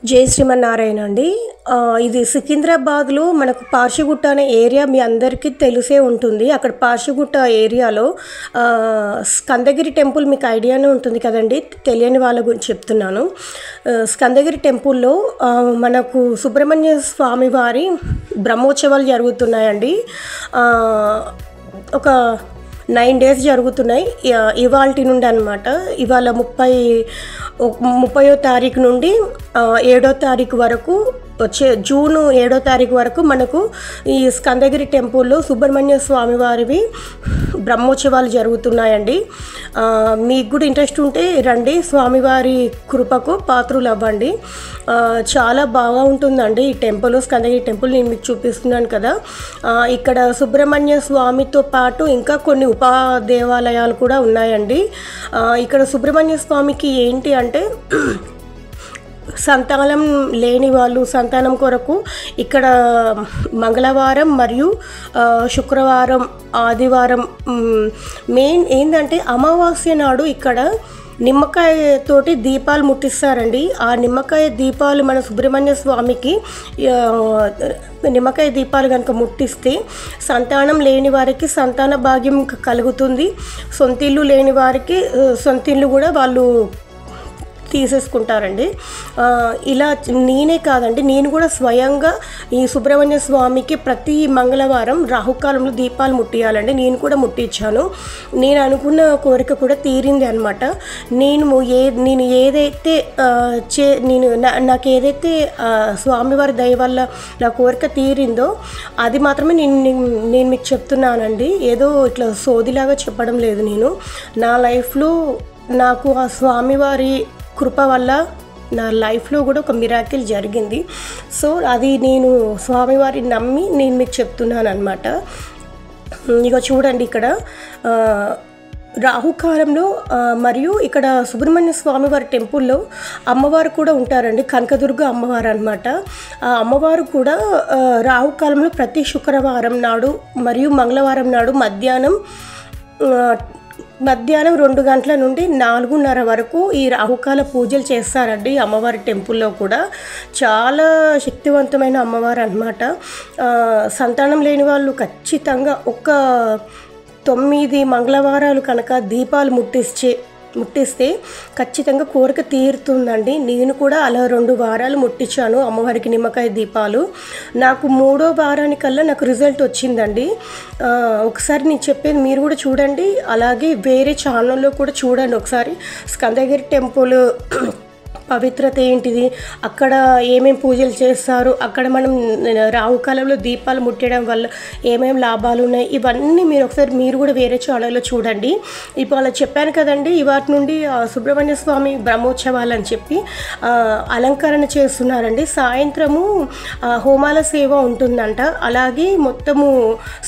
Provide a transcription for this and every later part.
జై శ్రీమన్నారాయణ అండి. ఇది సికింద్రాబాద్లో మనకు పార్షిగుట్ట అనే ఏరియా మీ అందరికీ తెలిసే ఉంటుంది. అక్కడ పార్షిగుట్ట ఏరియాలో స్కందగిరి టెంపుల్ మీకు ఐడియానే ఉంటుంది కదండి. తెలియని వాళ్ళ గురించి చెప్తున్నాను. స్కందగిరి టెంపుల్లో మనకు సుబ్రహ్మణ్య స్వామి వారి బ్రహ్మోత్సవాలు జరుగుతున్నాయండి. ఒక 9 days జరుగుతున్నాయి. ఇవాల్టి నుండి అనమాట. ఇవాళ 30వ తారీఖు నుండి 7వ తారీఖు వరకు, వచ్చే జూన్ 7వ తారీఖు వరకు మనకు ఈ స్కందగిరి టెంపుల్లో సుబ్రహ్మణ్య స్వామి వారివి బ్రహ్మోత్సవాలు జరుగుతున్నాయండి. మీకు కూడా ఇంట్రెస్ట్ ఉంటే రండి, స్వామివారి కృపకు పాత్రులు అవ్వండి. చాలా బాగా ఉంటుందండి ఈ టెంపుల్. స్కందగిరి టెంపుల్ నేను మీకు చూపిస్తున్నాను కదా. ఇక్కడ సుబ్రహ్మణ్య స్వామితో పాటు ఇంకా కొన్ని ఉపా దేవాలయాలు కూడా ఉన్నాయండి. ఇక్కడ సుబ్రహ్మణ్య స్వామికి ఏంటి అంటే సంతానం లేని వాళ్ళు సంతానం కొరకు ఇక్కడ మంగళవారం మరియు శుక్రవారం, ఆదివారం మెయిన్ ఏంటంటే అమావాస్య నాడు ఇక్కడ నిమ్మకాయతోటి దీపాలు ముట్టిస్తారండి. ఆ నిమ్మకాయ దీపాలు మన సుబ్రహ్మణ్య స్వామికి నిమ్మకాయ దీపాలు కనుక ముట్టిస్తే సంతానం లేని వారికి సంతాన భాగ్యం కలుగుతుంది. సొంతిల్లు లేని వారికి సొంతిల్లు కూడా వాళ్ళు తీసేసుకుంటారండి. ఇలా నేనే కాదండి, నేను కూడా స్వయంగా ఈ సుబ్రహ్మణ్య స్వామికి ప్రతి మంగళవారం రాహుకాలంలో దీపాలు ముట్టియాలండి. నేను కూడా ముట్టించాను. నేను అనుకున్న కోరిక కూడా తీరింది అనమాట. నేను ఏదైతే నాకు ఏదైతే స్వామివారి దయ వల్ల నా కోరిక తీరిందో అది మాత్రమే నేను మీకు చెప్తున్నానండి. ఏదో ఇట్లా సోదిలాగా చెప్పడం లేదు. నేను నా లైఫ్లో నాకు ఆ స్వామివారి కృప వల్ల నా లైఫ్లో కూడా ఒక మిరాకిల్ జరిగింది. సో అది నేను స్వామివారిని నమ్మి నేను మీకు చెప్తున్నాను అనమాట. ఇక చూడండి, ఇక్కడ రాహుకాలంలో మరియు ఇక్కడ సుబ్రహ్మణ్య స్వామి వారి టెంపుల్లో అమ్మవారు కూడా ఉంటారండి. కనకదుర్గ అమ్మవారు అనమాట. ఆ అమ్మవారు కూడా రాహుకాలంలో ప్రతి శుక్రవారం నాడు మరియు మంగళవారం నాడు మధ్యాహ్నం 2 గంటల నుండి 4:30 వరకు ఈ రాహుకాల పూజలు చేస్తారండి. అమ్మవారి టెంపుల్లో కూడా చాలా శక్తివంతమైన అమ్మవారు అన్నమాట. సంతానం లేని వాళ్ళు ఖచ్చితంగా ఒక 9 మంగళవారాలు కనుక దీపాలు ముట్టిస్తే ఖచ్చితంగా కోరిక తీరుతుందండి. నేను కూడా అలా 2 వారాలు ముట్టించాను అమ్మవారికి నిమ్మకాయ దీపాలు. నాకు 3వ వారానికల్లా నాకు రిజల్ట్ వచ్చిందండి. ఒకసారి నేను చెప్పేది మీరు కూడా చూడండి, అలాగే వేరే ఛానల్లో కూడా చూడండి ఒకసారి. స్కందగిరి టెంపుల్ పవిత్రత ఏంటిది, అక్కడ ఏమేమి పూజలు చేస్తారు, అక్కడ మనం రాహుకాలంలో దీపాలు ముట్టడం వల్ల ఏమేమి లాభాలు ఉన్నాయి, ఇవన్నీ మీరు కూడా వేరే ఛానల్లో చూడండి. ఇప్పుడు అలా చెప్పాను కదండి, ఇవాటి నుండి సుబ్రహ్మణ్య స్వామి బ్రహ్మోత్సవాలు అని చెప్పి అలంకరణ చేస్తున్నారండి. సాయంత్రము హోమాల సేవ ఉంటుందంట. అలాగే మొత్తము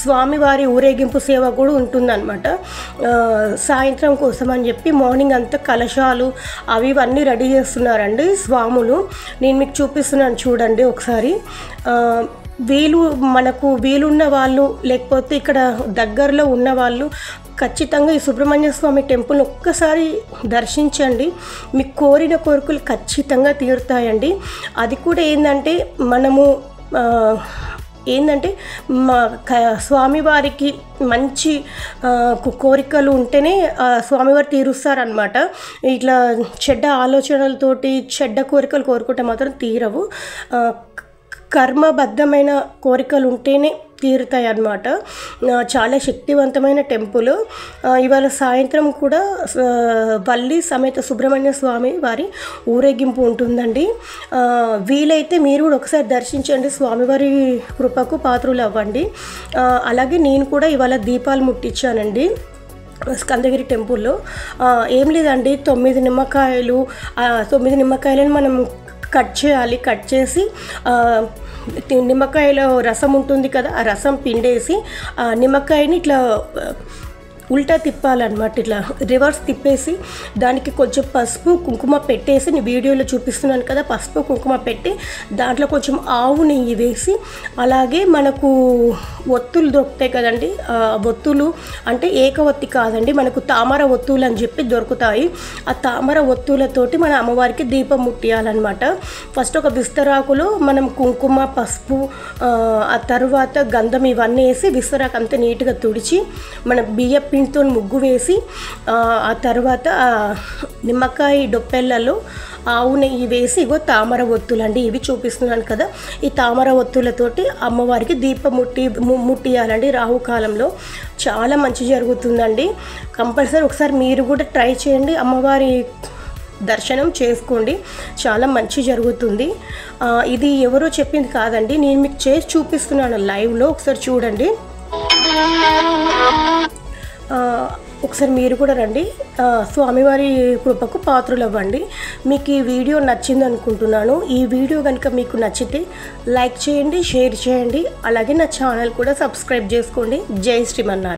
స్వామివారి ఊరేగింపు సేవ కూడా ఉంటుందన్నమాట. సాయంత్రం కోసం అని చెప్పి మార్నింగ్ అంతా కలశాలు అవి ఇవన్నీ రెడీ చేస్తున్నారండి స్వాములు. నేను మీకు చూపిస్తున్నాను చూడండి ఒకసారి. మనకు వీలున్న వాళ్ళు, లేకపోతే ఇక్కడ దగ్గరలో ఉన్న వాళ్ళు ఖచ్చితంగా ఈ సుబ్రహ్మణ్య స్వామి టెంపుల్ ఒక్కసారి దర్శించండి. మీకు కోరిన కోరికలు ఖచ్చితంగా తీరుతాయండి. అది కూడా ఏంటంటే స్వామివారికి మంచి కోరికలు ఉంటేనే స్వామివారు తీరుస్తారనమాట. ఇట్లా చెడ్డ ఆలోచనలతోటి చెడ్డ కోరికలు కోరుకుంటే మాత్రం తీరవు. కర్మబద్ధమైన కోరికలు ఉంటేనే తీరుతాయి అన్నమాట. చాలా శక్తివంతమైన టెంపుల్. ఇవాళ సాయంత్రం కూడా వల్లి సమేత సుబ్రహ్మణ్య స్వామి వారి ఊరేగింపు ఉంటుందండి. వీలైతే మీరు కూడా ఒకసారి దర్శించండి, స్వామివారి కృపకు పాత్రులు అవ్వండి. అలాగే నేను కూడా ఇవాళ దీపాలు ముట్టించానండి స్కందగిరి టెంపుల్లో. ఏం లేదండి, 9 నిమ్మకాయలను మనం కట్ చేయాలి. కట్ చేసి నిమ్మకాయలో రసం ఉంటుంది కదా, ఆ రసం పిండేసి నిమ్మకాయని ఇట్లా ఉల్టా తిప్పాలన్నమాట. ఇట్లా రివర్స్ తిప్పేసి దానికి కొంచెం పసుపు కుంకుమ పెట్టేసి, నేను వీడియోలో చూపిస్తున్నాను కదా, పసుపు కుంకుమ పెట్టి దాంట్లో కొంచెం ఆవు నెయ్యి వేసి, అలాగే మనకు ఒత్తులు దొరుకుతాయి కదండి, ఒత్తులు అంటే ఏకవత్తి కాదండి, మనకు తామర ఒత్తులు అని చెప్పి దొరుకుతాయి. ఆ తామర ఒత్తులతోటి మన అమ్మవారికి దీపం ముట్టియాలన్నమాట. ఫస్ట్ ఒక విస్తరాకులో మనం కుంకుమ పసుపు ఆ తర్వాత గంధం ఇవన్నీ వేసి విస్తరాకు అంతా నీట్గా తుడిచి మన బియ్య పిండితో ముగ్గు వేసి ఆ తర్వాత నిమ్మకాయ డొప్పెళ్ళలో ఆవు నెయ్యి వేసి ఇగో తామర ఒత్తులు అండి, ఇవి చూపిస్తున్నాను కదా, ఈ తామర ఒత్తులతోటి అమ్మవారికి దీపం ముట్టియాలండి. రాహుకాలంలో చాలా మంచి జరుగుతుందండి. కంపల్సరీ ఒకసారి మీరు కూడా ట్రై చేయండి, అమ్మవారి దర్శనం చేసుకోండి, చాలా మంచి జరుగుతుంది. ఇది ఎవరో చెప్పింది కాదండి, నేను మీకు చేసి చూపిస్తున్నాను లైవ్లో, ఒకసారి చూడండి. ఒకసారి మీరు కూడా రండి, స్వామివారి కృపకు పాత్రలు అవ్వండి. మీకు ఈ వీడియో నచ్చింది అనుకుంటున్నాను. ఈ వీడియో కనుక మీకు నచ్చితే లైక్ చేయండి, షేర్ చేయండి, అలాగే నా ఛానల్ కూడా సబ్స్క్రైబ్ చేసుకోండి. జై శ్రీమన్నారాయణ.